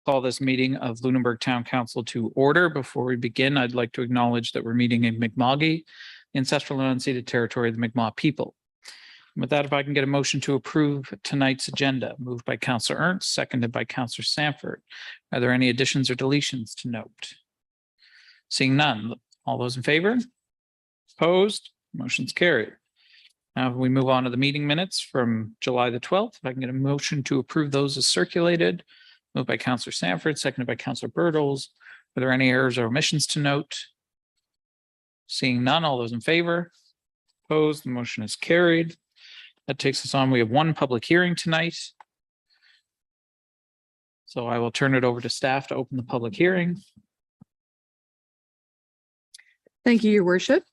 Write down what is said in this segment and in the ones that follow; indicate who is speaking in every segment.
Speaker 1: Call this meeting of Lunenburg Town Council to order. Before we begin, I'd like to acknowledge that we're meeting in Mi'kma'ki, ancestral and unceded territory of the Mi'kmaq people. With that, if I can get a motion to approve tonight's agenda, moved by Councillor Ernst, seconded by Councillor Sanford. Are there any additions or deletions to note? Seeing none, all those in favor? Opposed? Motion's carried. Now we move on to the meeting minutes from July the 12th. If I can get a motion to approve those as circulated. Moved by Councillor Sanford, seconded by Councillor Birtles. Are there any errors or omissions to note? Seeing none, all those in favor? Opposed? The motion is carried. That takes us on. We have one public hearing tonight. So I will turn it over to staff to open the public hearing.
Speaker 2: Thank you, Your Worship.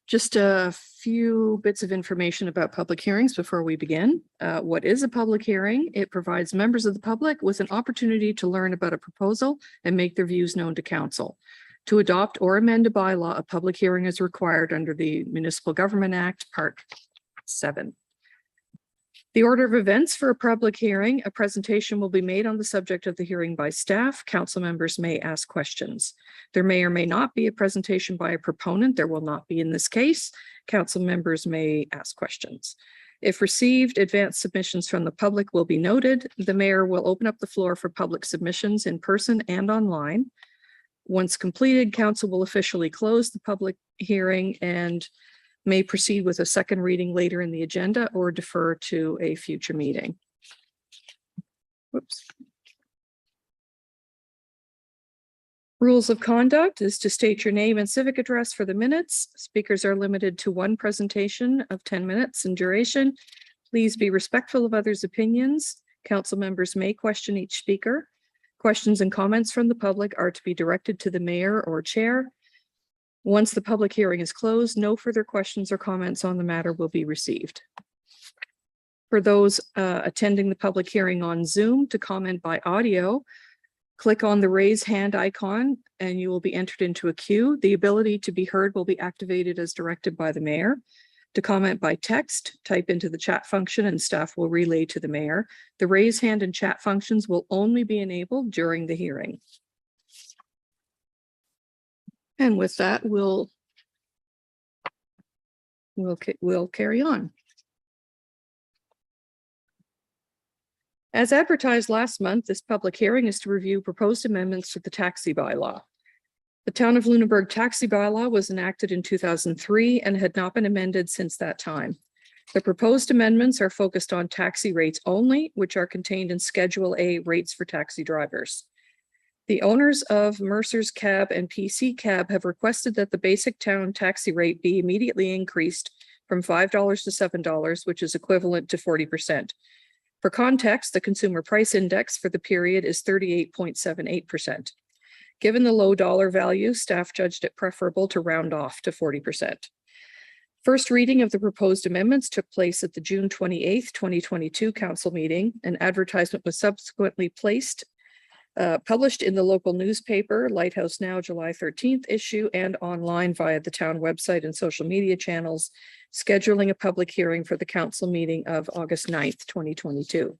Speaker 2: Just a few bits of information about public hearings before we begin. What is a public hearing? It provides members of the public with an opportunity to learn about a proposal and make their views known to council. To adopt or amend a bylaw, a public hearing is required under the Municipal Government Act, Part 7. The order of events for a public hearing: a presentation will be made on the subject of the hearing by staff. Council members may ask questions. There may or may not be a presentation by a proponent. There will not be in this case. Council members may ask questions. If received, advanced submissions from the public will be noted. The mayor will open up the floor for public submissions in person and online. Once completed, council will officially close the public hearing and may proceed with a second reading later in the agenda or defer to a future meeting. Whoops. Rules of conduct is to state your name and civic address for the minutes. Speakers are limited to one presentation of 10 minutes in duration. Please be respectful of others' opinions. Council members may question each speaker. Questions and comments from the public are to be directed to the mayor or chair. Once the public hearing is closed, no further questions or comments on the matter will be received. For those attending the public hearing on Zoom, to comment by audio, click on the raise hand icon and you will be entered into a queue. The ability to be heard will be activated as directed by the mayor. To comment by text, type into the chat function and staff will relay to the mayor. The raise hand and chat functions will only be enabled during the hearing. And with that, we'll carry on. As advertised last month, this public hearing is to review proposed amendments to the taxi bylaw. The Town of Lunenburg taxi bylaw was enacted in 2003 and had not been amended since that time. The proposed amendments are focused on taxi rates only, which are contained in Schedule A rates for taxi drivers. The owners of Mercer's Cab and PC Cab have requested that the basic town taxi rate be immediately increased from $5 to $7, which is equivalent to 40%. For context, the consumer price index for the period is 38.78%. Given the low dollar value, staff judged it preferable to round off to 40%. First reading of the proposed amendments took place at the June 28th, 2022 council meeting. An advertisement was subsequently published in the local newspaper, Lighthouse Now, July 13th issue, and online via the town website and social media channels, scheduling a public hearing for the council meeting of August 9th, 2022.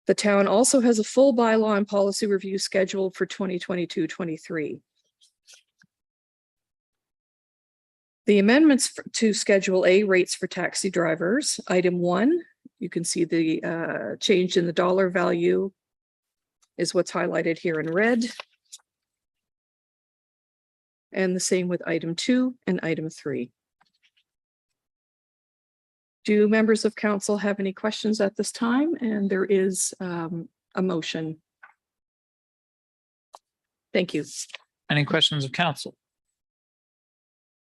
Speaker 2: The town also has a full bylaw and policy review scheduled for 2022-23. The amendments to Schedule A rates for taxi drivers. Item 1, you can see the change in the dollar value is what's highlighted here in red. And the same with item 2 and item 3. Do members of council have any questions at this time? And there is a motion. Thank you.
Speaker 1: Any questions of council?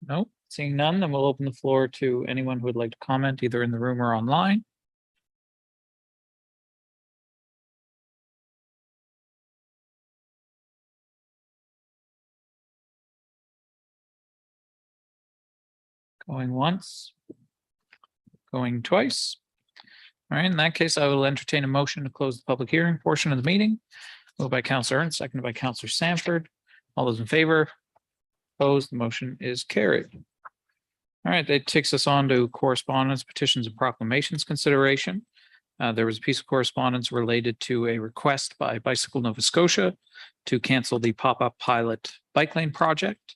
Speaker 1: No, seeing none, then we'll open the floor to anyone who would like to comment either in the room or online. Going once, going twice. All right, in that case, I will entertain a motion to close the public hearing portion of the meeting. Moved by Councillor Ernst, seconded by Councillor Sanford. All those in favor? Opposed? The motion is carried. All right, that takes us on to correspondence, petitions, and proclamations consideration. There was a piece of correspondence related to a request by Bicycle Nova Scotia to cancel the pop-up pilot bike lane project.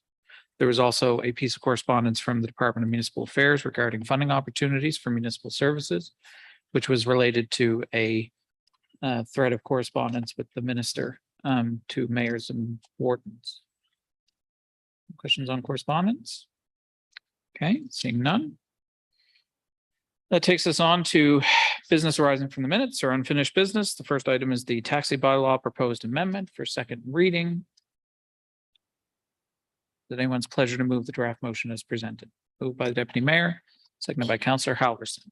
Speaker 1: There was also a piece of correspondence from the Department of Municipal Affairs regarding funding opportunities for municipal services, which was related to a thread of correspondence with the minister to mayors and wardens. Questions on correspondence? Okay, seeing none. That takes us on to business arising from the minutes or unfinished business. The first item is the taxi bylaw proposed amendment for second reading. Is it anyone's pleasure to move the draft motion as presented? Moved by the Deputy Mayor, seconded by Councillor Halverson.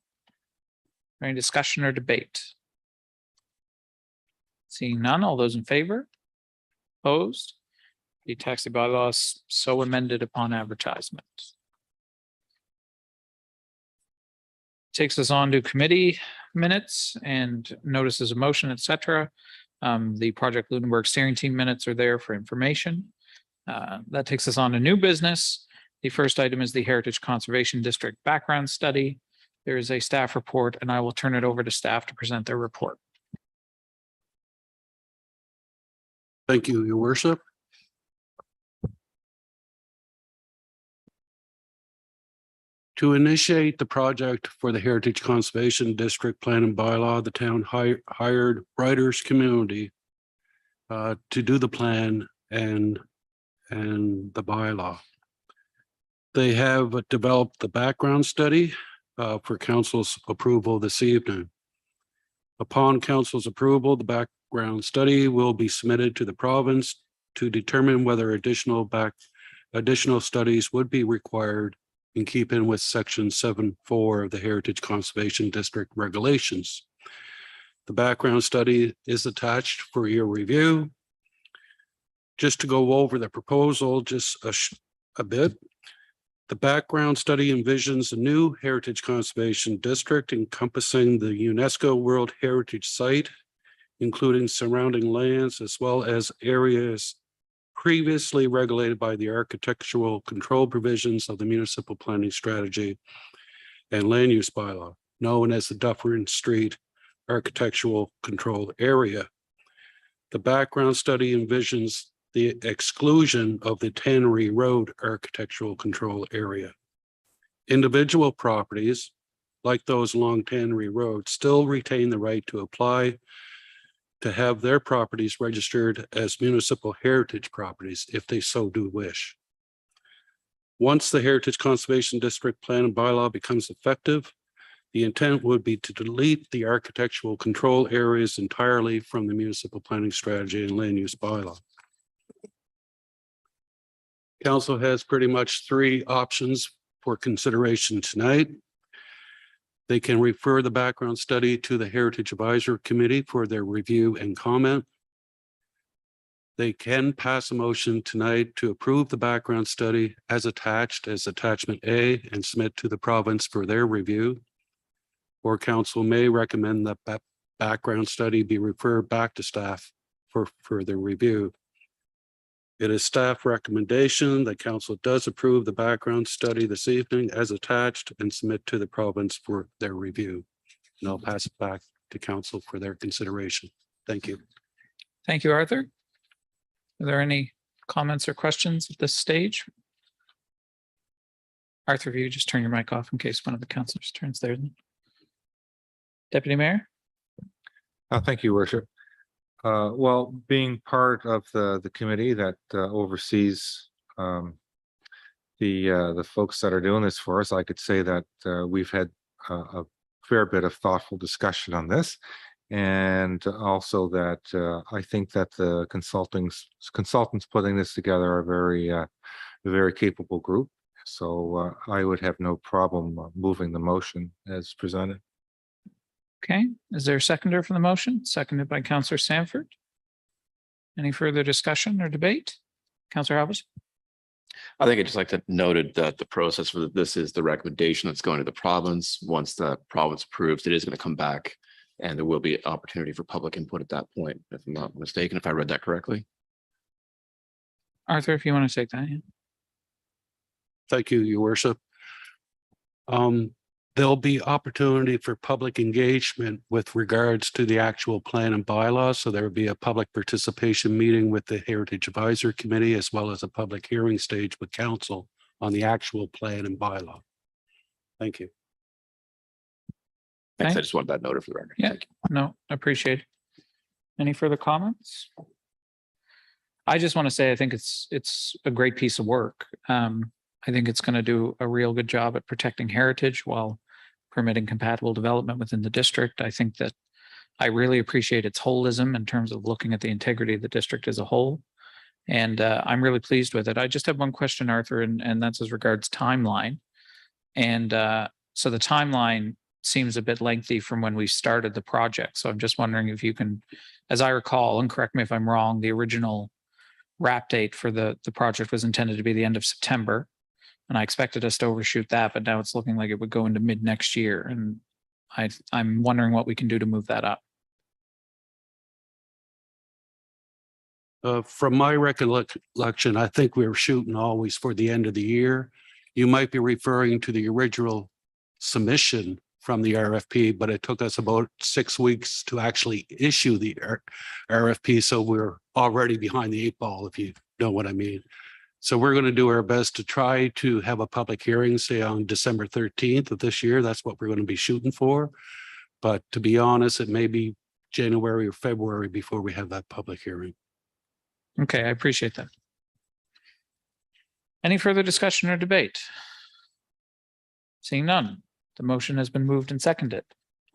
Speaker 1: Any discussion or debate? Seeing none, all those in favor? Opposed? The taxi bylaw is so amended upon advertisement. Takes us on to committee minutes and notices of motion, etc. The Project Lunenburg steering team minutes are there for information. That takes us on to new business. The first item is the Heritage Conservation District background study. There is a staff report, and I will turn it over to staff to present their report.
Speaker 3: Thank you, Your Worship. To initiate the project for the Heritage Conservation District Plan and Bylaw, the town hired writers community to do the plan and the bylaw. They have developed the background study for council's approval this evening. Upon council's approval, the background study will be submitted to the province to determine whether additional studies would be required in keeping with section 7.4 of the Heritage Conservation District regulations. The background study is attached for your review. Just to go over the proposal just a bit, the background study envisions a new Heritage Conservation District encompassing the UNESCO World Heritage Site, including surrounding lands as well as areas previously regulated by the architectural control provisions of the municipal planning strategy and land use bylaw, known as the Dufferin Street Architectural Control Area. The background study envisions the exclusion of the Tannery Road Architectural Control Area. Individual properties, like those along Tannery Road, still retain the right to apply to have their properties registered as municipal heritage properties if they so do wish. Once the Heritage Conservation District Plan and Bylaw becomes effective, the intent would be to delete the architectural control areas entirely from the municipal planning strategy and land use bylaw. Council has pretty much three options for consideration tonight. They can refer the background study to the Heritage Advisory Committee for their review and comment. They can pass a motion tonight to approve the background study as attached as attachment A and submit to the province for their review. Or council may recommend that background study be referred back to staff for further review. It is staff recommendation that council does approve the background study this evening as attached and submit to the province for their review. And I'll pass it back to council for their consideration. Thank you.
Speaker 1: Thank you, Arthur. Are there any comments or questions at this stage? Arthur, if you just turn your mic off in case one of the councillors turns theirs. Deputy Mayor?
Speaker 4: Thank you, Worship. Well, being part of the committee that oversees the folks that are doing this for us, I could say that we've had a fair bit of thoughtful discussion on this, and also that I think that the consultants putting this together are a very capable group. So I would have no problem moving the motion as presented.
Speaker 1: Okay, is there a seconder for the motion? Seconded by Councillor Sanford. Any further discussion or debate? Councillor Halverson?
Speaker 5: I think I'd just like to note that the process for this is the recommendation that's going to the province. Once the province approves, it is going to come back and there will be opportunity for public input at that point, if I'm not mistaken, if I read that correctly.
Speaker 1: Arthur, if you want to take that. Yeah.
Speaker 3: Thank you, Your Worship. there'll be opportunity for public engagement with regards to the actual plan and bylaws. So there will be a public participation meeting with the Heritage Advisory Committee, as well as a public hearing stage with council on the actual plan and bylaw. Thank you.
Speaker 5: Thanks.
Speaker 1: Okay.
Speaker 5: I just wanted that noted for the record.
Speaker 1: Yeah.
Speaker 5: Thank you.
Speaker 1: No, I appreciate it. Any further comments? I just want to say, I think it's a great piece of work. I think it's going to do a real good job at protecting heritage while permitting compatible development within the district. I think that I really appreciate its holism in terms of looking at the integrity of the district as a whole. And I'm really pleased with it. I just have one question, Arthur, and that's as regards timeline. And so the timeline seems a bit lengthy from when we started the project. So I'm just wondering if you can, as I recall, and correct me if I'm wrong, the original wrap date for the project was intended to be the end of September. And I expected us to overshoot that, but now it's looking like it would go into mid next year. And I'm wondering what we can do to move that up.
Speaker 3: From my recollection, I think we were shooting always for the end of the year. You might be referring to the original submission from the RFP, but it took us about 6 weeks to actually issue the RFP. So we're already behind the 8 ball, if you know what I mean. So we're going to do our best to try to have a public hearing, say on December 13th of this year. That's what we're going to be shooting for. But to be honest, it may be January or February before we have that public hearing.
Speaker 1: Okay, I appreciate that. Any further discussion or debate? Seeing none, the motion has been moved and seconded.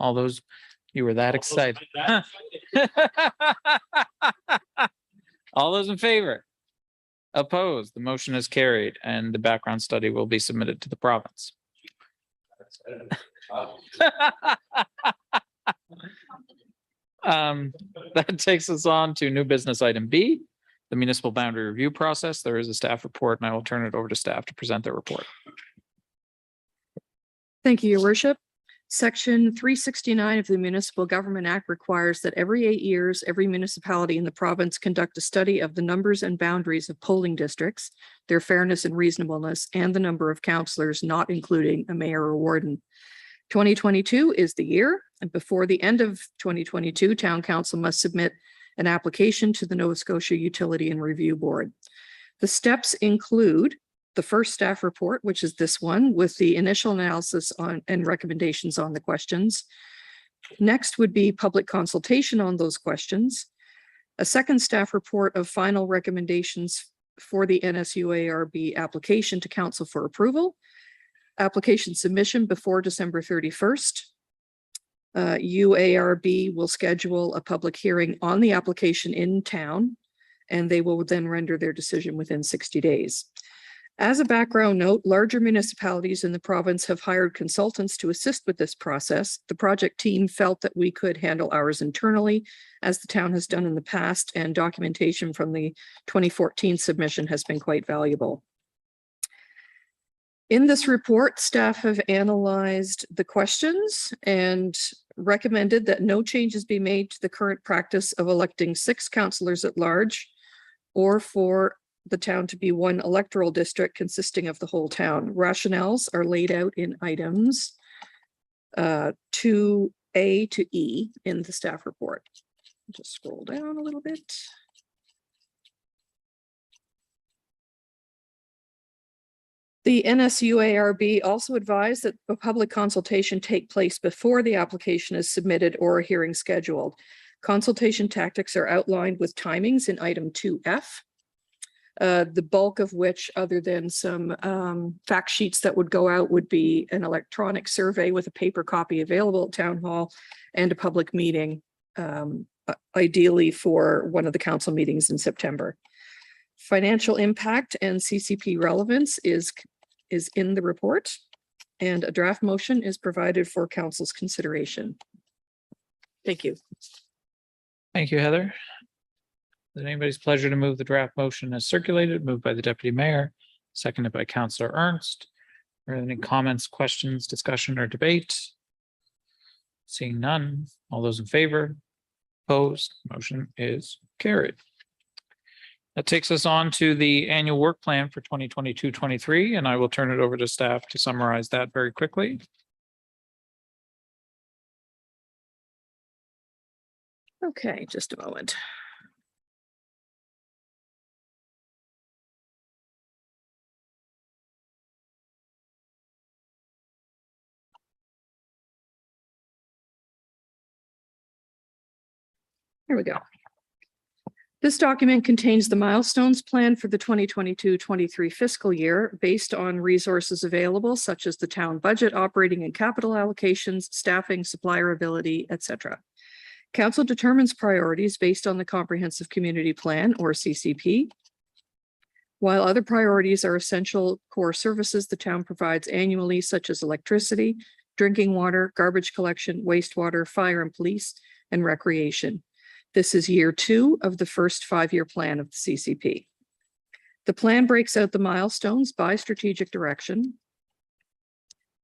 Speaker 1: All those, you were that excited. All those in favor? Opposed? The motion is carried and the background study will be submitted to the province. That takes us on to new business item B, the municipal boundary review process. There is a staff report and I will turn it over to staff to present their report.
Speaker 2: Thank you, Your Worship. Section 369 of the Municipal Government Act requires that every 8 years, every municipality in the province conduct a study of the numbers and boundaries of polling districts, their fairness and reasonableness, and the number of councillors, not including a mayor or warden. 2022 is the year, and before the end of 2022, Town Council must submit an application to the Nova Scotia Utility and Review Board. The steps include the first staff report, which is this one, with the initial analysis on and recommendations on the questions. Next would be public consultation on those questions. A second staff report of final recommendations for the NSUARB application to council for approval. Application submission before December 31st. UARB will schedule a public hearing on the application in town, and they will then render their decision within 60 days. As a background note, larger municipalities in the province have hired consultants to assist with this process. The project team felt that we could handle ours internally, as the town has done in the past, and documentation from the 2014 submission has been quite valuable. In this report, staff have analyzed the questions and recommended that no changes be made to the current practice of electing 6 councillors at large, or for the town to be one electoral district consisting of the whole town. Rationales are laid out in items 2A to E in the staff report. Just scroll down a little bit. The NSUARB also advised that a public consultation take place before the application is submitted or a hearing scheduled. Consultation tactics are outlined with timings in item 2F. The bulk of which, other than some fact sheets that would go out, would be an electronic survey with a paper copy available at Town Hall and a public meeting, ideally for one of the council meetings in September. Financial impact and CCP relevance is in the report, and a draft motion is provided for council's consideration. Thank you.
Speaker 1: Thank you, Heather. Is it anybody's pleasure to move the draft motion as circulated, moved by the deputy mayor, seconded by Councillor Ernst? Are there any comments, questions, discussion, or debate? Seeing none, all those in favor? Opposed? Motion is carried. That takes us on to the annual work plan for 2022-23, and I will turn it over to staff to summarize that very quickly.
Speaker 2: Okay, just a moment. Here we go. This document contains the milestones plan for the 2022-23 fiscal year based on resources available such as the town budget, operating and capital allocations, staffing, supplier ability, etc. Council determines priorities based on the Comprehensive Community Plan or CCP. While other priorities are essential core services the town provides annually, such as electricity, drinking water, garbage collection, wastewater, fire and police, and recreation. This is year 2 of the first 5-year plan of the CCP. The plan breaks out the milestones by strategic direction.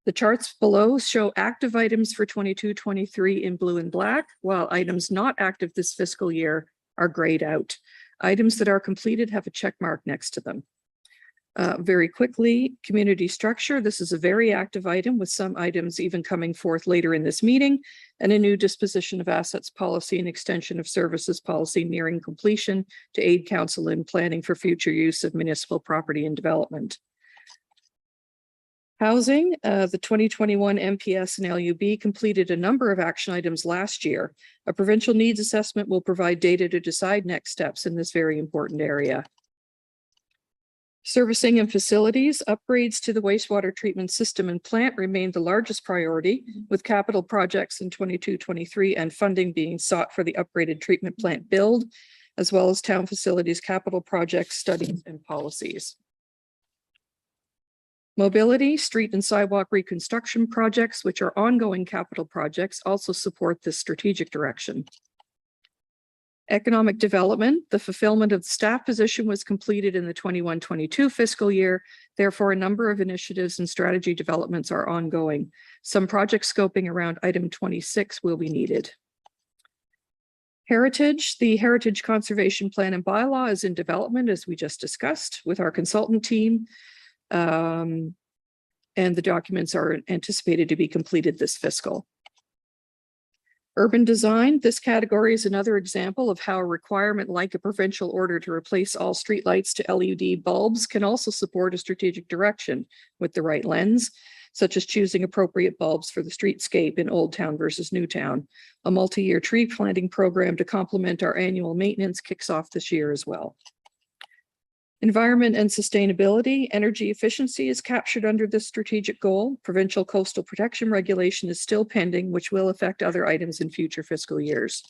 Speaker 2: The charts below show active items for 22-23 in blue and black, while items not active this fiscal year are grayed out. Items that are completed have a check mark next to them. Very quickly, community structure. This is a very active item with some items even coming forth later in this meeting, and a new disposition of assets policy and extension of services policy nearing completion to aid council in planning for future use of municipal property and development. Housing, the 2021 MPS and LUB completed a number of action items last year. A provincial needs assessment will provide data to decide next steps in this very important area. Servicing and facilities, upgrades to the wastewater treatment system and plant remain the largest priority, with capital projects in 22-23 and funding being sought for the upgraded treatment plant build, as well as town facilities, capital projects, studies, and policies. Mobility, street and sidewalk reconstruction projects, which are ongoing capital projects, also support this strategic direction. Economic development, the fulfillment of the staff position was completed in the 21-22 fiscal year. Therefore, a number of initiatives and strategy developments are ongoing. Some project scoping around item 26 will be needed. Heritage, the Heritage Conservation Plan and Bylaw is in development, as we just discussed, with our consultant team. And the documents are anticipated to be completed this fiscal. Urban design, this category is another example of how a requirement like a provincial order to replace all streetlights to LED bulbs can also support a strategic direction with the right lens, such as choosing appropriate bulbs for the streetscape in Old Town versus New Town. A multi-year tree planting program to complement our annual maintenance kicks off this year as well. Environment and sustainability, energy efficiency is captured under this strategic goal. Provincial coastal protection regulation is still pending, which will affect other items in future fiscal years.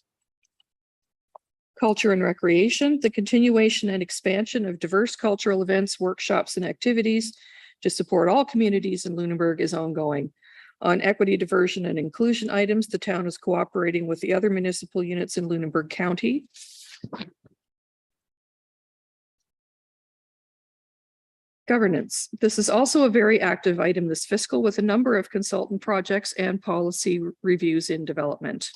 Speaker 2: Culture and recreation, the continuation and expansion of diverse cultural events, workshops, and activities to support all communities in Lunenburg is ongoing. On equity, diversion, and inclusion items, the town is cooperating with the other municipal units in Lunenburg County. Governance. This is also a very active item this fiscal, with a number of consultant projects and policy reviews in development.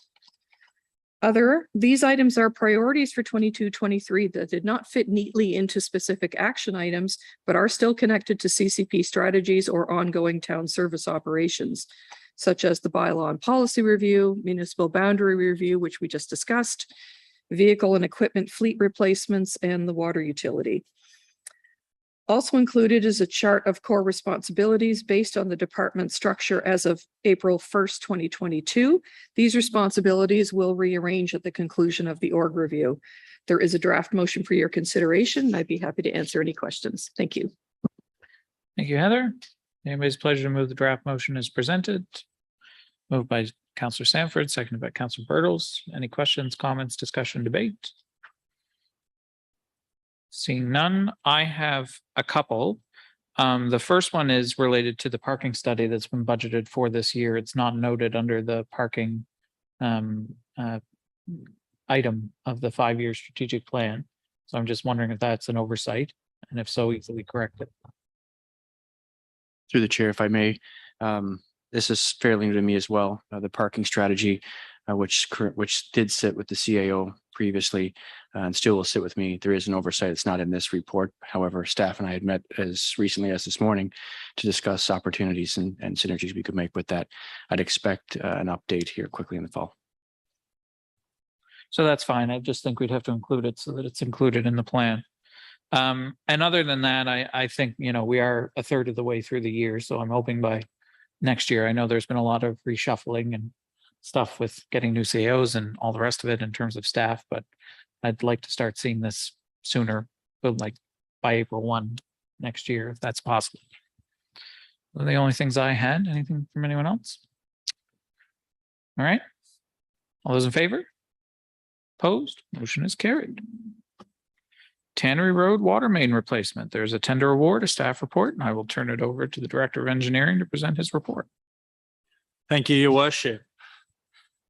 Speaker 2: These items are priorities for 22-23 that did not fit neatly into specific action items, but are still connected to CCP strategies or ongoing town service operations, such as the bylaw and policy review, municipal boundary review, which we just discussed, vehicle and equipment fleet replacements, and the water utility. Also included is a chart of core responsibilities based on the department structure as of April 1st, 2022. These responsibilities will rearrange at the conclusion of the org review. There is a draft motion for your consideration, and I'd be happy to answer any questions. Thank you.
Speaker 1: Thank you, Heather. Anybody's pleasure to move the draft motion as presented. Moved by Councillor Sanford, seconded by Councillor Bertels. Any questions, comments, discussion, debate? Seeing none, I have a couple. The first one is related to the parking study that's been budgeted for this year. It's not noted under the parking item of the 5-year strategic plan. So I'm just wondering if that's an oversight, and if so, easily correct it.
Speaker 6: Through the chair, if I may, this is fairly new to me as well. The parking strategy, which did sit with the CAO previously and still will sit with me. There is an oversight. It's not in this report. However, staff and I had met as recently as this morning to discuss opportunities and synergies we could make with that. I'd expect an update here quickly in the fall.
Speaker 1: So that's fine. I just think we'd have to include it so that it's included in the plan. And other than that, I think, we are a third of the way through the year, so I'm hoping by next year. I know there's been a lot of reshuffling and stuff with getting new CEOs and all the rest of it in terms of staff, but I'd like to start seeing this sooner, but like by April 1 next year, if that's possible. Those are the only things I had. Anything from anyone else? All right. All those in favor? Opposed? Motion is carried. Tannery Road water main replacement. There's a tender award, a staff report, and I will turn it over to the Director of Engineering to present his report.
Speaker 7: Thank you, Your Worship.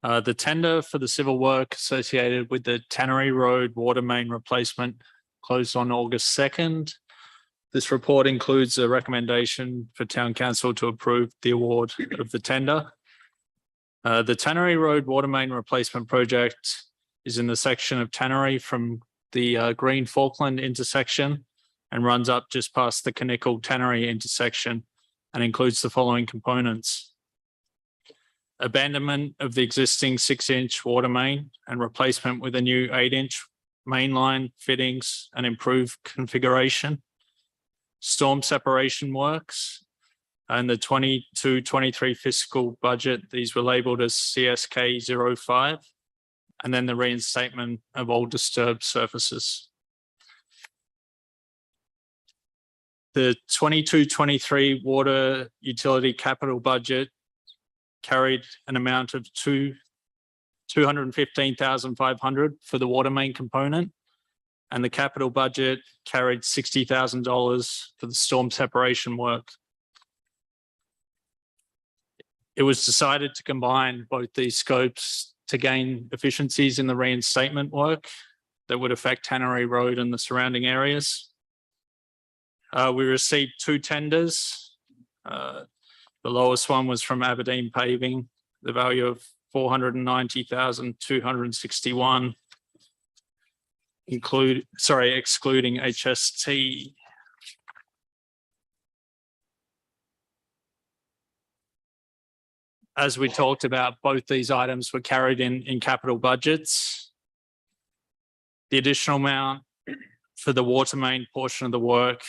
Speaker 7: The tender for the civil work associated with the Tannery Road water main replacement closed on August 2nd. This report includes a recommendation for Town Council to approve the award of the tender. The Tannery Road water main replacement project is in the section of Tannery from the Green Falkland intersection and runs up just past the Canickle Tannery intersection and includes the following components: abandonment of the existing 6-inch water main and replacement with a new 8-inch mainline fittings and improved configuration, storm separation works, and the 22-23 fiscal budget. These were labeled as CSK 05. And then the reinstatement of all disturbed surfaces. The 22-23 water utility capital budget carried an amount of $215,500 for the water main component, and the capital budget carried $60,000 for the storm separation work. It was decided to combine both these scopes to gain efficiencies in the reinstatement work that would affect Tannery Road and the surrounding areas. We received 2 tenders. The lowest one was from Aberdeen Paving, the value of $490,261, excluding HST. As we talked about, both these items were carried in capital budgets. The additional amount for the water main portion of the work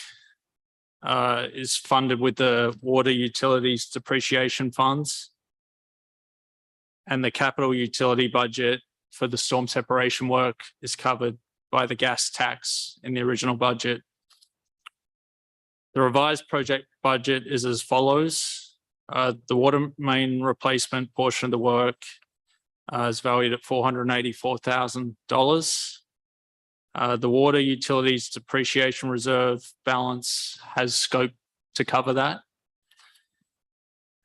Speaker 7: is funded with the water utilities depreciation funds. And the capital utility budget for the storm separation work is covered by the gas tax in the original budget. The revised project budget is as follows. The water main replacement portion of the work is valued at $484,000. The water utilities depreciation reserve balance has scope to cover that.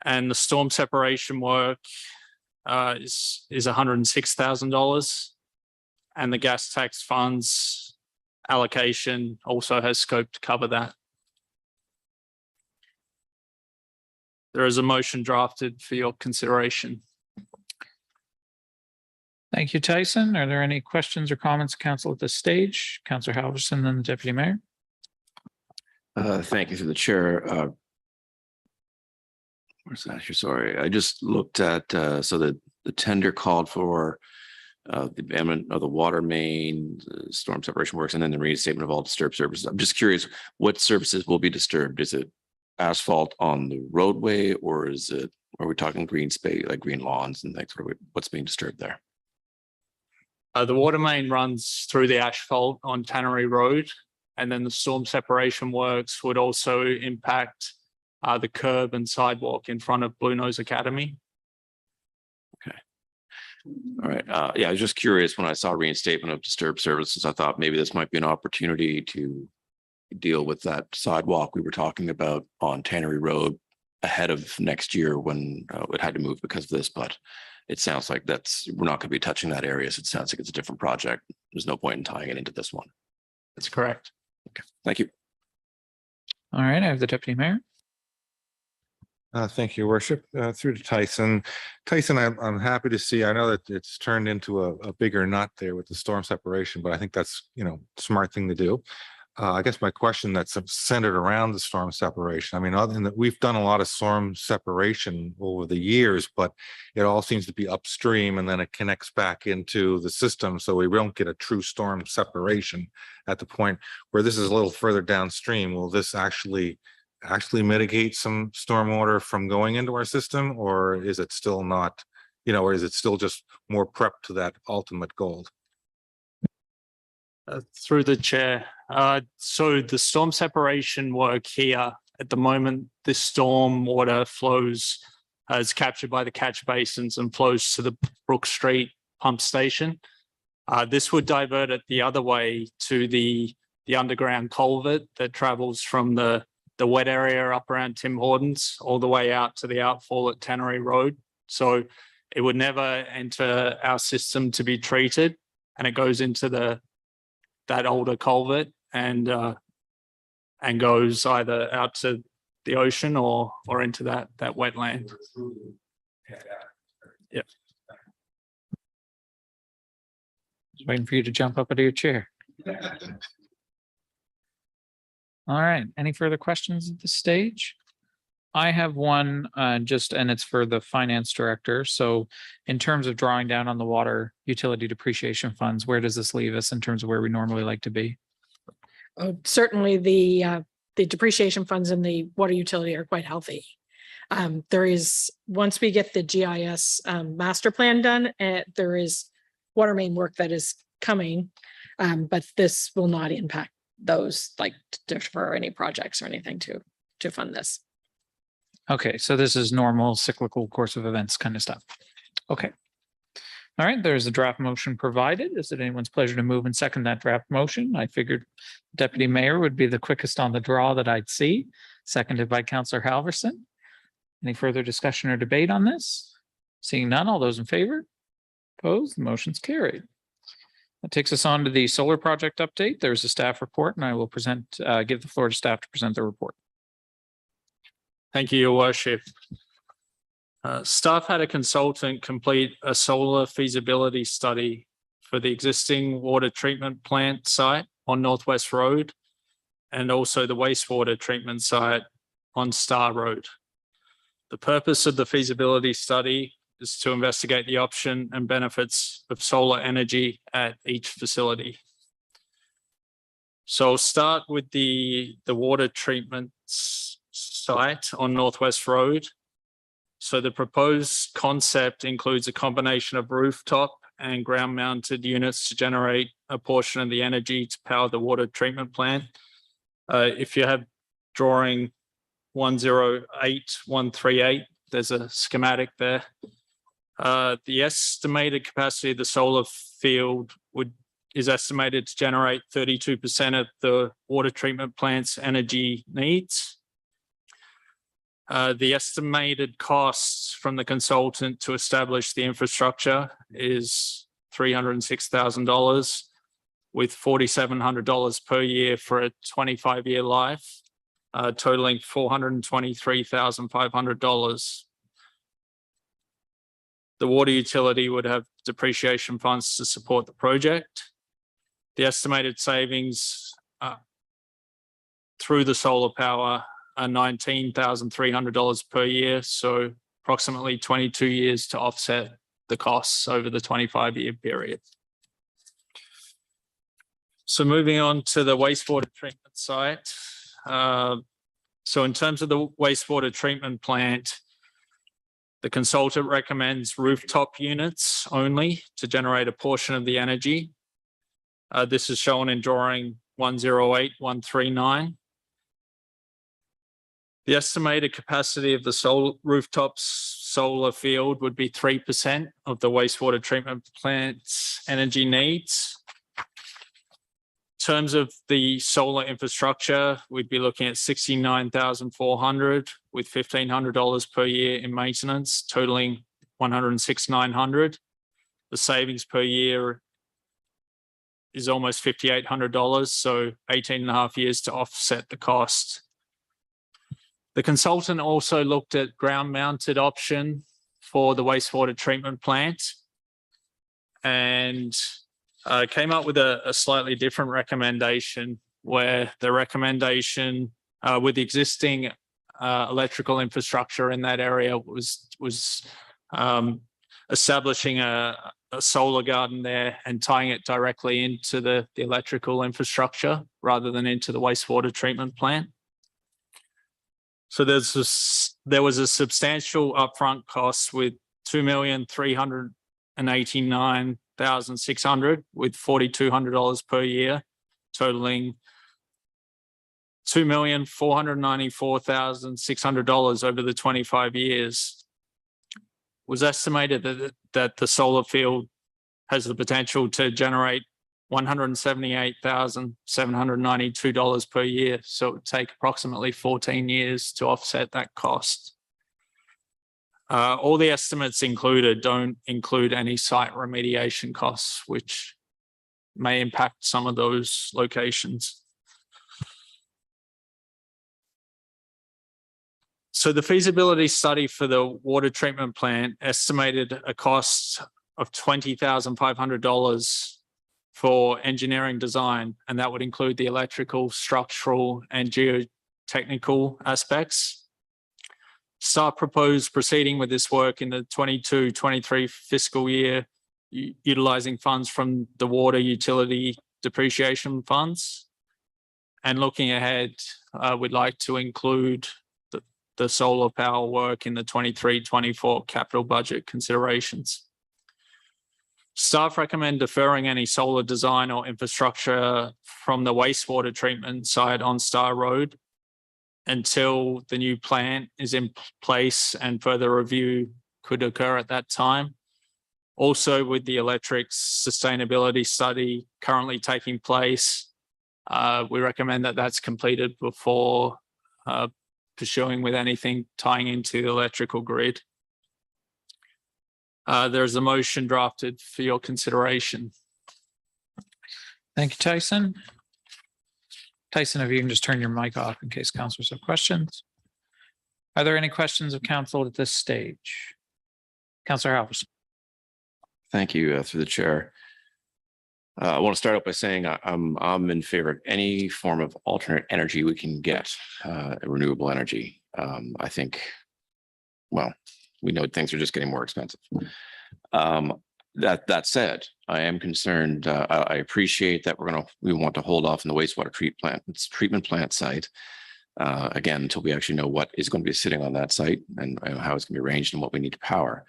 Speaker 7: And the storm separation work is $106,000. And the gas tax funds allocation also has scope to cover that. There is a motion drafted for your consideration.
Speaker 1: Thank you, Tyson. Are there any questions or comments, council, at this stage? Councillor Halverson, then the Deputy Mayor.
Speaker 5: Thank you through the chair. Where's that here? Sorry, I just looked at, so the tender called for the abandonment of the water main, storm separation works, and then the reinstatement of all disturbed services. I'm just curious, what services will be disturbed? Is it asphalt on the roadway, or are we talking green space, like green lawns and things? What's being disturbed there?
Speaker 7: The water main runs through the asphalt on Tannery Road, and then the storm separation works would also impact the curb and sidewalk in front of Blue Nose Academy.
Speaker 5: Okay. All right. Yeah, I was just curious when I saw reinstatement of disturbed services, I thought maybe this might be an opportunity to deal with that sidewalk we were talking about on Tannery Road ahead of next year when it had to move because of this, but it sounds like we're not going to be touching that area. So it sounds like it's a different project. There's no point in tying it into this one.
Speaker 7: That's correct.
Speaker 5: Okay, thank you.
Speaker 1: All right, I have the Deputy Mayor.
Speaker 4: Thank you, Your Worship. Through to Tyson. Tyson, I'm happy to see, I know that it's turned into a bigger nut there with the storm separation, but I think that's, smart thing to do. I guess my question that's centered around the storm separation. I mean, other than that, we've done a lot of storm separation over the years, but it all seems to be upstream and then it connects back into the system. So we don't get a true storm separation at the point where this is a little further downstream. Will this actually mitigate some stormwater from going into our system, or is it still not, or is it still just more prep to that ultimate goal?
Speaker 7: Through the chair. So the storm separation work here, at the moment, the storm water flows is captured by the catch basins and flows to the Brook Street pump station. This would divert it the other way to the underground culvert that travels from the wet area up around Tim Hortons all the way out to the outfall at Tannery Road. So it would never enter our system to be treated, and it goes into that older culvert and goes either out to the ocean or into that wetland. Yep.
Speaker 1: Just waiting for you to jump up out of your chair. All right, any further questions at this stage? I have one and it's for the finance director. So in terms of drawing down on the water utility depreciation funds, where does this leave us in terms of where we normally like to be?
Speaker 8: Certainly the depreciation funds in the water utility are quite healthy. There is, once we get the GIS master plan done, there is water main work that is coming, but this will not impact those, like to defer any projects or anything to fund this.
Speaker 1: Okay, so this is normal cyclical course of events kind of stuff. Okay. All right, there's a draft motion provided. Is it anyone's pleasure to move and second that draft motion? I figured Deputy Mayor would be the quickest on the draw that I'd see. Seconded by Councillor Halverson. Any further discussion or debate on this? Seeing none, all those in favor? Opposed, the motion's carried. That takes us on to the solar project update. There's a staff report and I will give the floor to staff to present the report.
Speaker 7: Thank you, Your Worship. Staff had a consultant complete a solar feasibility study for the existing water treatment plant site on Northwest Road and also the wastewater treatment site on Star Road. The purpose of the feasibility study is to investigate the option and benefits of solar energy at each facility. So I'll start with the water treatment site on Northwest Road. So the proposed concept includes a combination of rooftop and ground mounted units to generate a portion of the energy to power the water treatment plant. If you have drawing 108138, there's a schematic there. The estimated capacity of the solar field is estimated to generate 32% of the water treatment plant's energy needs. The estimated costs from the consultant to establish the infrastructure is $306,000 with $4,700 per year for a 25-year life, totaling $423,500. The water utility would have depreciation funds to support the project. The estimated savings through the solar power are $19,300 per year, so approximately 22 years to offset the costs over the 25-year period. So moving on to the wastewater treatment site. So in terms of the wastewater treatment plant, the consultant recommends rooftop units only to generate a portion of the energy. This is shown in drawing 108139. The estimated capacity of the rooftop solar field would be 3% of the wastewater treatment plant's energy needs. In terms of the solar infrastructure, we'd be looking at $69,400 with $1,500 per year in maintenance, totaling $106,900. The savings per year is almost $5,800, so 18 and a half years to offset the cost. The consultant also looked at ground mounted option for the wastewater treatment plant and came up with a slightly different recommendation where the recommendation with the existing electrical infrastructure in that area was establishing a solar garden there and tying it directly into the electrical infrastructure rather than into the wastewater treatment plant. So there was a substantial upfront cost with $2,389,600 with $4,200 per year, totaling $2,494,600 over the 25 years. It was estimated that the solar field has the potential to generate $178,792 per year. So it would take approximately 14 years to offset that cost. All the estimates included don't include any site remediation costs, which may impact some of those locations. So the feasibility study for the water treatment plant estimated a cost of $20,500 for engineering design, and that would include the electrical, structural, and geotechnical aspects. Staff proposed proceeding with this work in the 22-23 fiscal year, utilizing funds from the water utility depreciation funds. And looking ahead, we'd like to include the solar power work in the 23-24 capital budget considerations. Staff recommend deferring any solar design or infrastructure from the wastewater treatment site on Star Road until the new plant is in place and further review could occur at that time. Also, with the electric sustainability study currently taking place, we recommend that that's completed before pursuing with anything tying into the electrical grid. There's a motion drafted for your consideration.
Speaker 1: Thank you, Tyson. Tyson, if you can just turn your mic off in case councilors have questions. Are there any questions of council at this stage? Councilor Halverson.
Speaker 5: Thank you, through the chair. I want to start out by saying I'm in favor of any form of alternate energy we can get, renewable energy. I think, well, we know things are just getting more expensive. That said, I am concerned. I appreciate that we want to hold off on the wastewater treatment plant site again until we actually know what is going to be sitting on that site and how it's going to be arranged and what we need to power.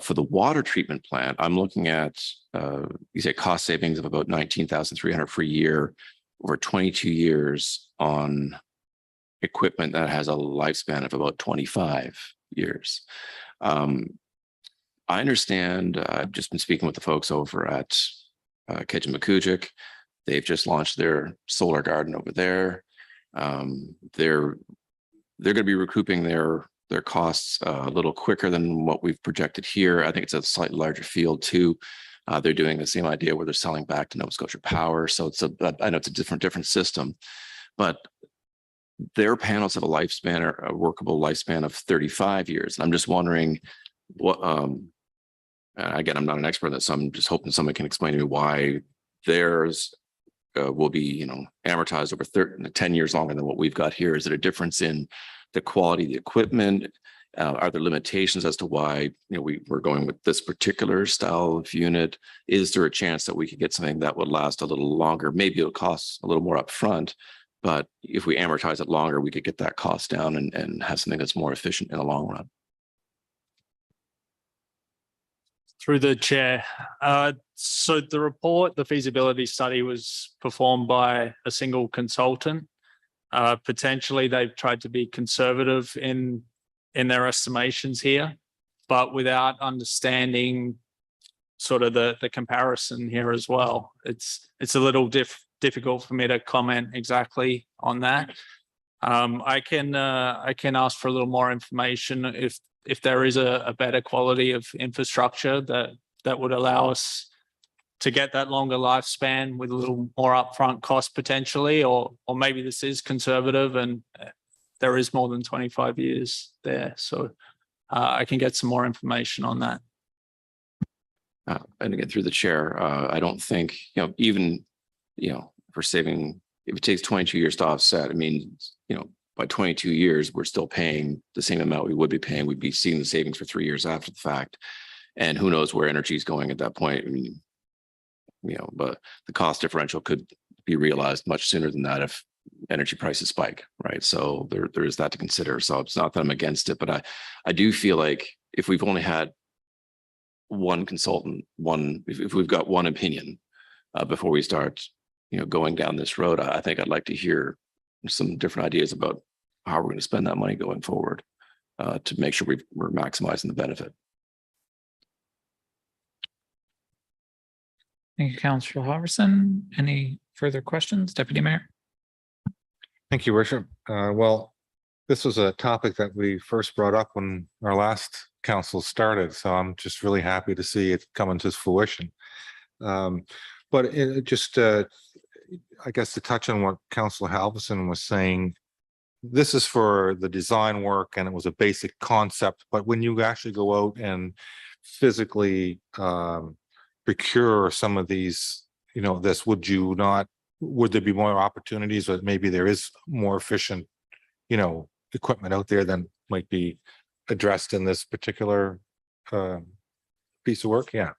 Speaker 5: For the water treatment plant, I'm looking at you say cost savings of about $19,300 per year over 22 years on equipment that has a lifespan of about 25 years. I understand. I've just been speaking with the folks over at Ketchimakujik. They've just launched their solar garden over there. They're going to be recouping their costs a little quicker than what we've projected here. I think it's a slightly larger field too. They're doing the same idea where they're selling back to Nova Scotia Power. So I know it's a different system, but their panels have a lifespan or a workable lifespan of 35 years. And I'm just wondering what, again, I'm not an expert in this, so I'm just hoping someone can explain to me why theirs will be, amortized over 10 years longer than what we've got here. Is it a difference in the quality of the equipment? Are there limitations as to why we're going with this particular style of unit? Is there a chance that we could get something that would last a little longer? Maybe it'll cost a little more upfront, but if we amortize it longer, we could get that cost down and have something that's more efficient in the long run.
Speaker 7: Through the chair. So the feasibility study was performed by a single consultant. Potentially they've tried to be conservative in their estimations here, but without understanding sort of the comparison here as well. It's a little difficult for me to comment exactly on that. I can ask for a little more information if there is a better quality of infrastructure that would allow us to get that longer lifespan with a little more upfront cost potentially, or maybe this is conservative and there is more than 25 years there. So I can get some more information on that.
Speaker 5: And again, through the chair, I don't think, even, for saving if it takes 22 years to offset, I mean, by 22 years, we're still paying the same amount we would be paying. We'd be seeing the savings for 3 years after the fact. And who knows where energy is going at that point. I mean, but the cost differential could be realized much sooner than that if energy prices spike, right? So there is that to consider. So it's not that I'm against it, but I do feel like if we've only had one consultant, if we've got one opinion before we start, going down this road, I think I'd like to hear some different ideas about how we're going to spend that money going forward to make sure we're maximizing the benefit.
Speaker 1: Thank you, Councillor Halverson. Any further questions, Deputy Mayor?
Speaker 4: Thank you, Worship. Well, this was a topic that we first brought up when our last council started, so I'm just really happy to see it coming to fruition. But it just, I guess, to touch on what Councillor Halverson was saying, this is for the design work and it was a basic concept, but when you actually go out and physically procure some of these, would there be more opportunities, or maybe there is more efficient, equipment out there than might be addressed in this particular piece of work? Yeah.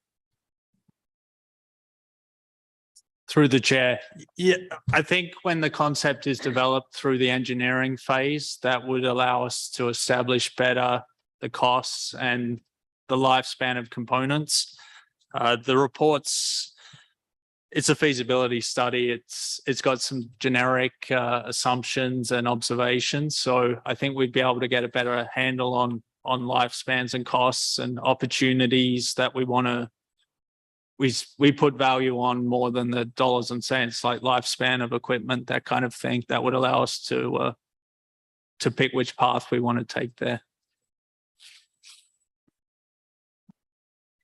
Speaker 7: Through the chair. Yeah, I think when the concept is developed through the engineering phase, that would allow us to establish better the costs and the lifespan of components. The reports, it's a feasibility study. It's got some generic assumptions and observations. So I think we'd be able to get a better handle on lifespans and costs and opportunities that we want to. We put value on more than the dollars and cents, like lifespan of equipment, that kind of thing. That would allow us to pick which path we want to take there.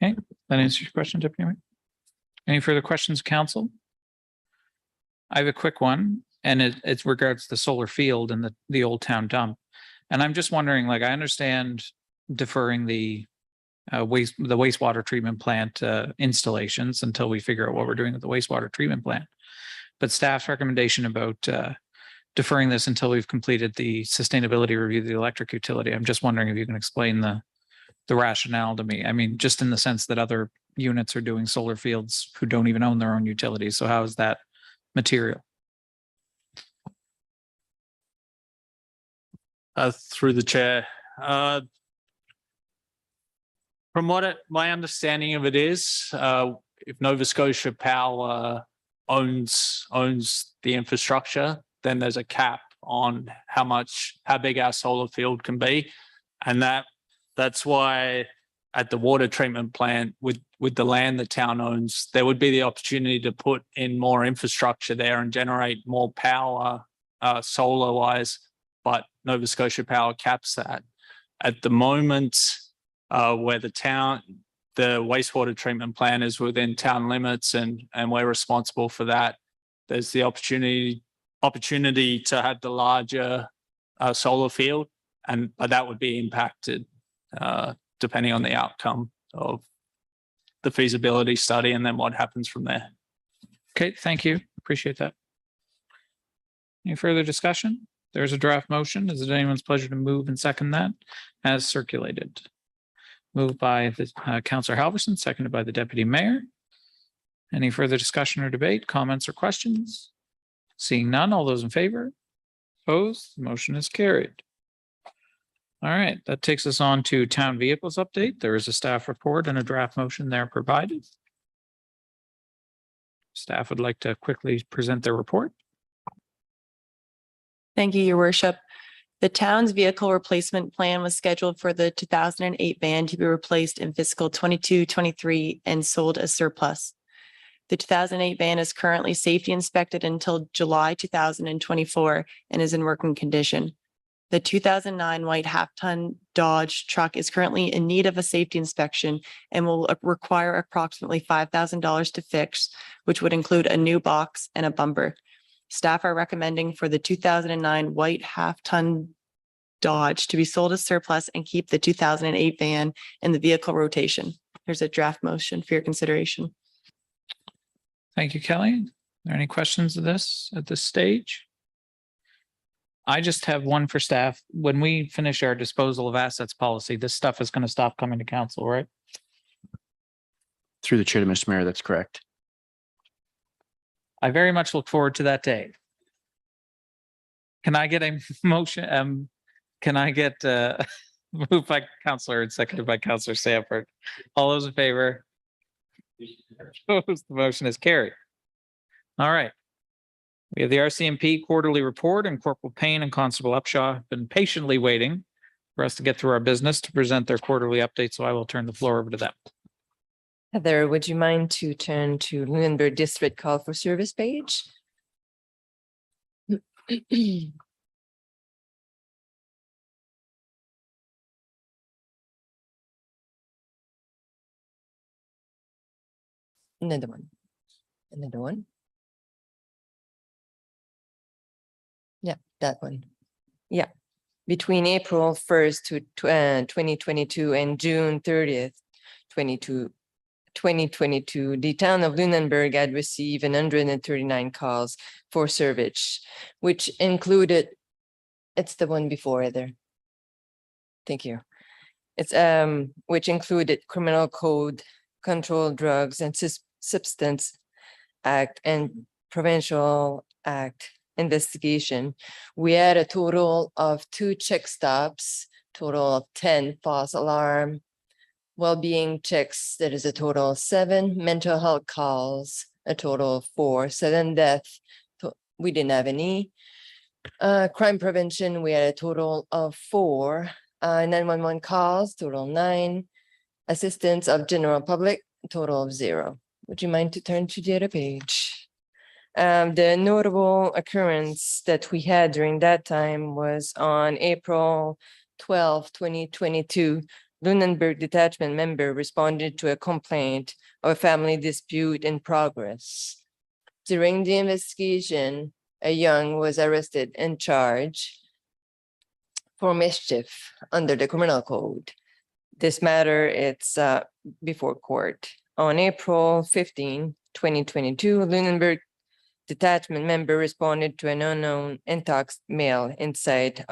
Speaker 1: Okay, that answers your question, Deputy Mayor. Any further questions, Council? I have a quick one, and it's regards the solar field and the old town dump. And I'm just wondering, I understand deferring the wastewater treatment plant installations until we figure out what we're doing with the wastewater treatment plant. But staff's recommendation about deferring this until we've completed the sustainability review of the electric utility. I'm just wondering if you can explain the rationale to me. I mean, just in the sense that other units are doing solar fields who don't even own their own utilities. So how is that material?
Speaker 7: Through the chair. From my understanding of it is, if Nova Scotia Power owns the infrastructure, then there's a cap on how big our solar field can be, and that's why at the water treatment plant with the land the town owns, there would be the opportunity to put in more infrastructure there and generate more power solar wise, but Nova Scotia Power caps that. At the moment, where the wastewater treatment plant is within town limits and we're responsible for that, there's the opportunity to have the larger solar field, but that would be impacted depending on the outcome of the feasibility study and then what happens from there.
Speaker 1: Okay, thank you. Appreciate that. Any further discussion? There's a draft motion. Is it anyone's pleasure to move and second that as circulated? Moved by the Councillor Halverson, seconded by the Deputy Mayor. Any further discussion or debate, comments or questions? Seeing none, all those in favor? Opposed? The motion is carried. All right, that takes us on to town vehicles update. There is a staff report and a draft motion there provided. Staff would like to quickly present their report.
Speaker 9: Thank you, Your Worship. The town's vehicle replacement plan was scheduled for the 2008 van to be replaced in fiscal 22-23 and sold as surplus. The 2008 van is currently safety inspected until July 2024 and is in working condition. The 2009 white half-ton Dodge truck is currently in need of a safety inspection and will require approximately $5,000 to fix, which would include a new box and a bumper. Staff are recommending for the 2009 white half-ton Dodge to be sold as surplus and keep the 2008 van in the vehicle rotation. There's a draft motion for your consideration.
Speaker 1: Thank you, Kelly. there any questions of this at this stage? I just have one for staff. When we finish our disposal of assets policy, this stuff is going to stop coming to council, right?
Speaker 6: Through the chair to Mr. Mayor, that's correct.
Speaker 1: I very much look forward to that day. Can I get a motion? Can I get moved by Counselor and seconded by Counselor Sanford? All those in favor? Opposed? The motion is carried. All right. We have the RCMP quarterly report, and Corporal Payne and Constable Upshaw have been patiently waiting for us to get through our business to present their quarterly update. So I will turn the floor over to them.
Speaker 10: Heather, would you mind to turn to Lunenburg District Call for Service page? Another one. Another one. Yeah, that one. Yeah. Between April 1st to 2022 and June 30th, 2022, the town of Lunenburg had received 139 calls for service, which included, it's the one before there. Thank you. It's which included criminal code, controlled drugs and substance act and provincial act investigation. We had a total of 2 check stops, total of 10 false alarm, well-being checks, that is a total of 7, mental health calls, a total of 4, sudden death, we didn't have any. Crime prevention, we had a total of 4, 911 calls, total 9, assistance of general public, total of 0. Would you mind to turn to the other page? The notable occurrence that we had during that time was on April 12, 2022. Lunenburg detachment member responded to a complaint of a family dispute in progress. During the investigation, a young was arrested and charged for mischief under the criminal code. This matter, it's before court. On April 15, 2022, Lunenburg detachment member responded to an unknown intox male inside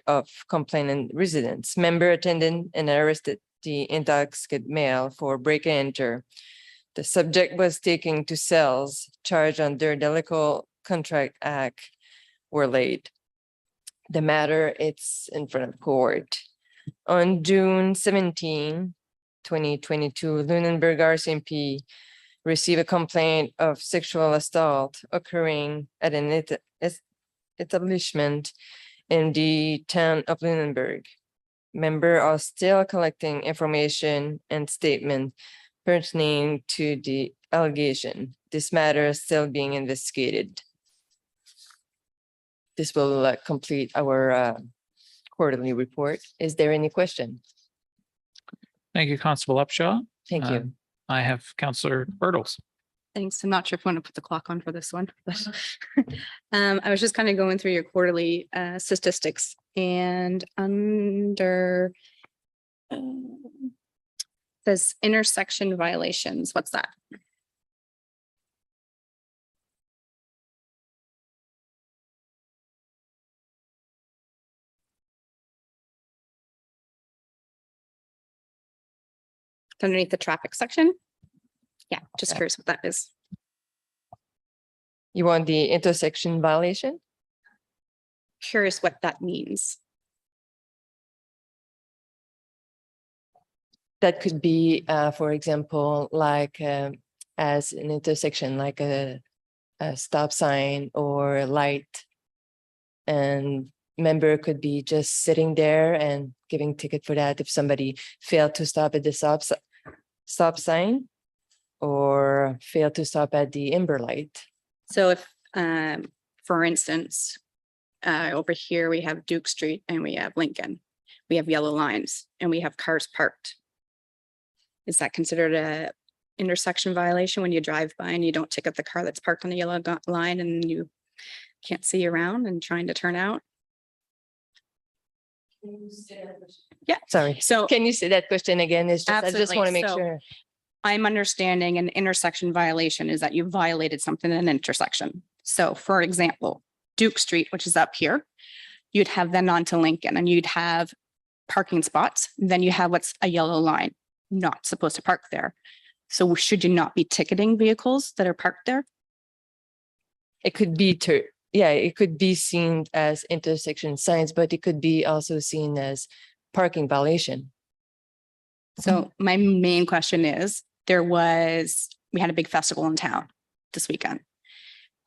Speaker 10: of complainant residence. Member attended and arrested the intoxicated male for break and enter. The subject was taken to cells charged under the Liquor Contract Act were laid. The matter, it's in front of court. On June 17, 2022, Lunenburg Rcmp received a complaint of sexual assault occurring at an establishment in the town of Lunenburg. Members are still collecting information and statement pertaining to the allegation. This matter is still being investigated. This will complete our quarterly report. Is there any question?
Speaker 1: Thank you, Constable Upshaw.
Speaker 10: Thank you.
Speaker 1: I have Counselor Bertels.
Speaker 11: Thanks. I'm not sure if I want to put the clock on for this one, but I was just kind of going through your quarterly statistics and under says intersection violations. What's that? Underneath the traffic section. Yeah, just
Speaker 10: Okay.
Speaker 11: curious what that is.
Speaker 10: You want the intersection violation?
Speaker 11: Curious what that means.
Speaker 10: That could be, for example, like as an intersection, like a stop sign or a light. And member could be just sitting there and giving ticket for that if somebody failed to stop at the stop sign or failed to stop at the amber light.
Speaker 11: So if, for instance, over here, we have Duke Street and we have Lincoln. We have yellow lines and we have cars parked. Is that considered a intersection violation when you drive by and you don't ticket the car that's parked on the yellow line and you can't see around and trying to turn out? Yeah.
Speaker 10: Sorry.
Speaker 11: So
Speaker 10: Can you say that question again? It's just, I just want to
Speaker 11: Absolutely.
Speaker 10: make
Speaker 11: So,
Speaker 10: sure.
Speaker 11: I'm understanding an intersection violation is that you violated something in an intersection. So for example, Duke Street, which is up here, you'd have then onto Lincoln and you'd have parking spots. Then you have what's a yellow line, not supposed to park there. So should you not be ticketing vehicles that are parked there?
Speaker 10: It could be it could be seen as intersection signs, but it could be also seen as parking violation.
Speaker 11: So my main question is, we had a big festival in town this weekend.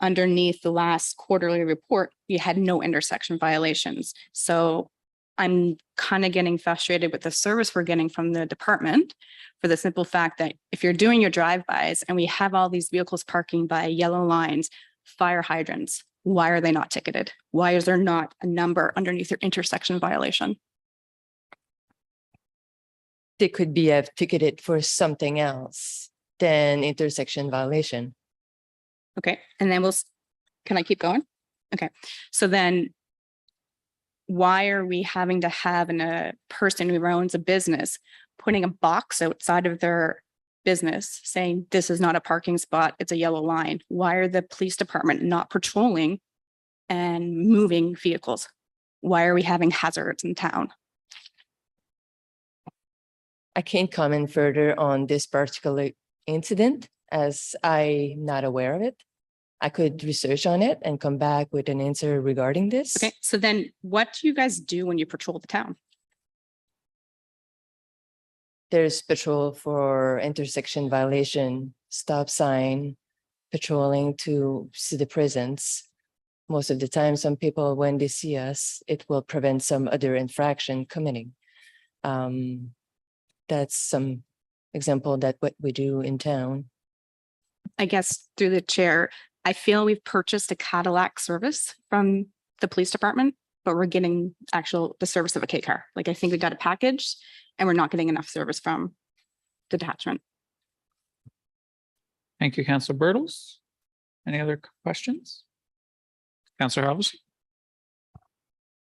Speaker 11: Underneath the last quarterly report, you had no intersection violations. So I'm kind of getting frustrated with the service we're getting from the department for the simple fact that if you're doing your drive-bys and we have all these vehicles parking by yellow lines, fire hydrants, why are they not ticketed? Why is there not a number underneath your intersection violation?
Speaker 10: They could be have ticketed for something else than intersection violation.
Speaker 11: Okay, and then can I keep going? Okay, so then why are we having to have a person who owns a business putting a box outside of their business saying this is not a parking spot, it's a yellow line? Why are the police department not patrolling and moving vehicles? Why are we having hazards in town?
Speaker 10: I can't comment further on this particular incident as I'm not aware of it. I could research on it and come back with an answer regarding this.
Speaker 11: Okay, so then what do you guys do when you patrol the town?
Speaker 10: There's patrol for intersection violation, stop sign, patrolling to see the presence. Most of the time, some people, when they see us, it will prevent some other infraction committing. That's some example that what we do in town.
Speaker 11: I guess through the chair, I feel we've purchased a Cadillac service from the police department, but we're getting the service of a K car. Like I think we got a package and we're not getting enough service from the detachment.
Speaker 1: Thank you, Councillor Bertels. Any other questions? Councillor Halverson?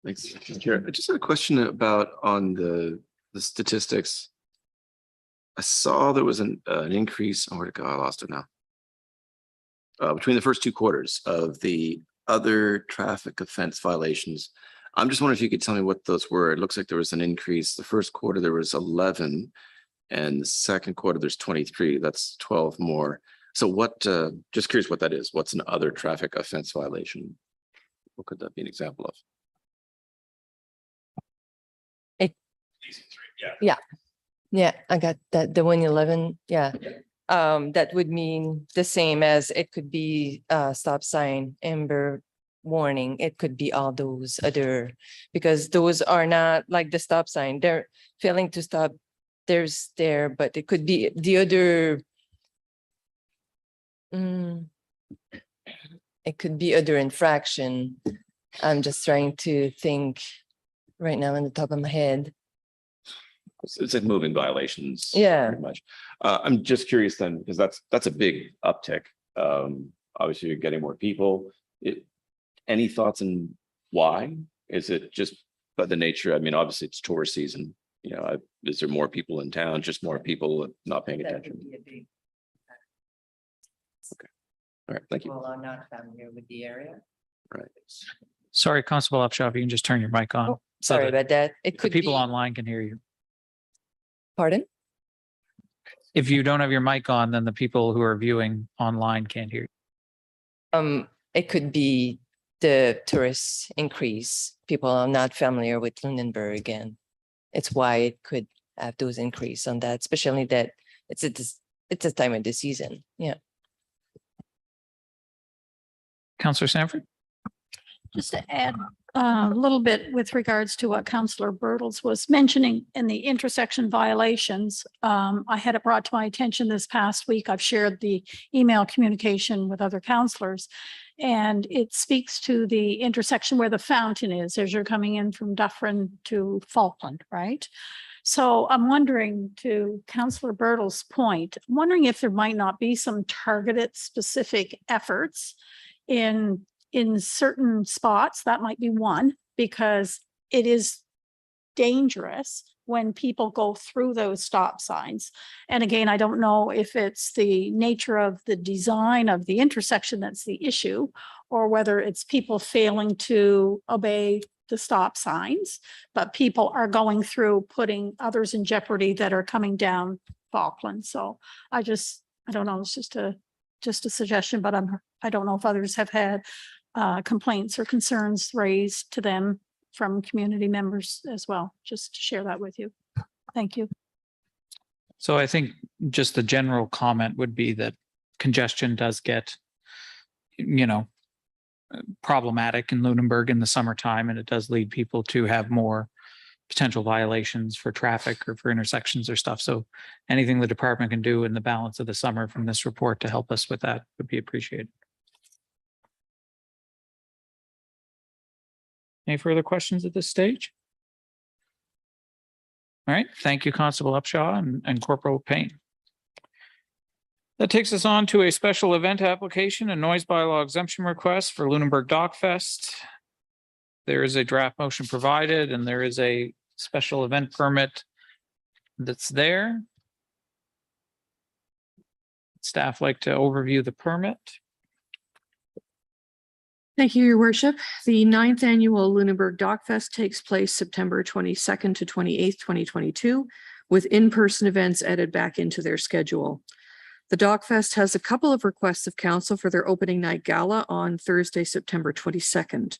Speaker 5: Thanks, Chair. I just had a question about on the statistics. I saw there was an increase. Oh, where'd it go? I lost it now. Between the first two quarters of the other traffic offense violations. I'm just wondering if you could tell me what those were. It looks like there was an increase. The first quarter, there was 11, and the second quarter, there's 23. That's 12 more. So what, just curious what that is. What's an other traffic offense violation? What could that be an example of?
Speaker 10: Yeah, I got that. The 111. Yeah. That would mean the same as it could be stop sign, amber warning. It could be all those other, because those are not like the stop sign. They're failing to stop. There's there, but it could be the other. It could be other infraction. I'm just trying to think right now on the top of my head.
Speaker 5: It's like moving violations.
Speaker 10: Yeah.
Speaker 5: Pretty much. I'm just curious then, because that's a big uptick. Obviously, you're getting more people. Any thoughts on why? Is it just by the nature? I mean, obviously, it's tourist season. You know, is there more people in town? Just more people not paying attention? Okay. All right. Thank you.
Speaker 10: Well, I'm not familiar with the area.
Speaker 5: Right.
Speaker 1: Sorry, Constable Upshaw, if you can just turn your mic on.
Speaker 10: Oh,
Speaker 1: so
Speaker 10: sorry
Speaker 1: that
Speaker 10: about that. It
Speaker 1: the
Speaker 10: could
Speaker 1: people
Speaker 10: be.
Speaker 1: online can hear you.
Speaker 10: Pardon?
Speaker 1: If you don't have your mic on, then the people who are viewing online can't hear you.
Speaker 10: It could be the tourist increase. People are not familiar with Lunenburg, and it's why it could have those increase on that, especially that it's a time of the season. Yeah.
Speaker 1: Councillor Sanford?
Speaker 12: Just to add a little bit with regards to what Councillor Bertels was mentioning in the intersection violations. I had it brought to my attention this past week. I've shared the email communication with other councillors, and it speaks to the intersection where the fountain is as you're coming in from Dufferin to Falkland, right? So I'm wondering, to Councillor Bertels' point, I'm wondering if there might not be some targeted specific efforts in certain spots. That might be one, because it is dangerous when people go through those stop signs. And again, I don't know if it's the nature of the design of the intersection that's the issue, or whether it's people failing to obey the stop signs, but people are going through, putting others in jeopardy that are coming down Falkland. So I don't know, it's just a suggestion, but I don't know if others have had complaints or concerns raised to them from community members as well. Just to share that with you. Thank you.
Speaker 1: So I think just the general comment would be that congestion does get, problematic in Lunenburg in the summertime, and it does lead people to have more potential violations for traffic or for intersections or stuff. So anything the department can do in the balance of the summer from this report to help us with that would be appreciated. Any further questions at this stage? All right, thank you, Constable Upshaw and Corporal Payne. That takes us on to a special event application and noise bylaw exemption request for Lunenburg Dock Fest. There is a draft motion provided and there is a special event permit that's there. Staff like to overview the permit.
Speaker 2: Thank you, Your Worship. The 9th annual Lunenburg Dock Fest takes place September 22nd to 28th, 2022, with in-person events added back into their schedule. The Dock Fest has a couple of requests of council for their opening night gala on Thursday, September 22nd.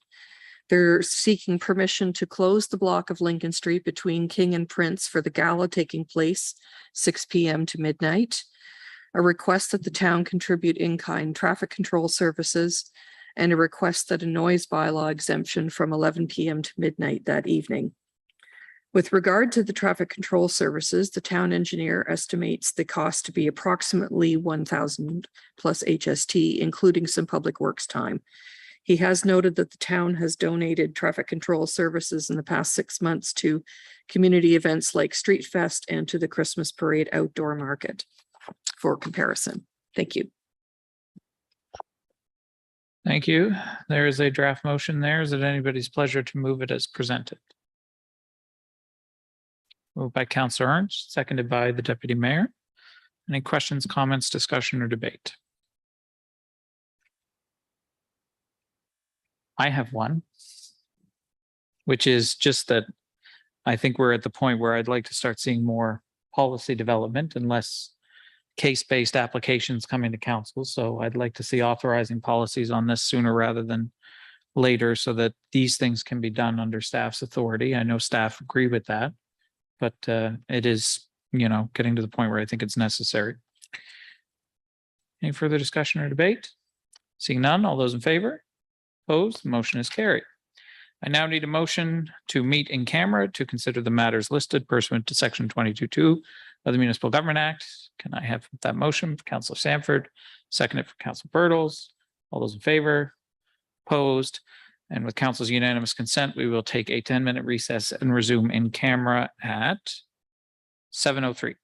Speaker 2: They're seeking permission to close the block of Lincoln Street between King and Prince for the gala taking place 6 p.m. to midnight. A request that the town contribute in-kind traffic control services, and a request that a noise bylaw exemption from 11 p.m. to midnight that evening. With regard to the traffic control services, the town engineer estimates the cost to be approximately $1,000 plus HST, including some public works time. He has noted that the town has donated traffic control services in the past 6 months to community events like Street Fest and to the Christmas Parade outdoor market for comparison. Thank you.
Speaker 1: Thank you. There is a draft motion there. Is it anybody's pleasure to move it as presented? Moved by Councillor Ernst, seconded by the Deputy Mayor. Any questions, comments, discussion, or debate? I have one, which is just that I think we're at the point where I'd like to start seeing more policy development and less case-based applications coming to council. So I'd like to see authorizing policies on this sooner rather than later so that these things can be done under staff's authority. I know staff agree with that, but it is, getting to the point where I think it's necessary. Any further discussion or debate? Seeing none, all those in favor? Opposed, the motion is carried. I now need a motion to meet in camera to consider the matters listed pursuant to section 22(2) of the Municipal Government Act. Can I have that motion for Councillor Sanford, seconded for Councillor Bertels? All those in favor? Opposed? And with council's unanimous consent, we will take a 10-minute recess and resume in camera at 7:03.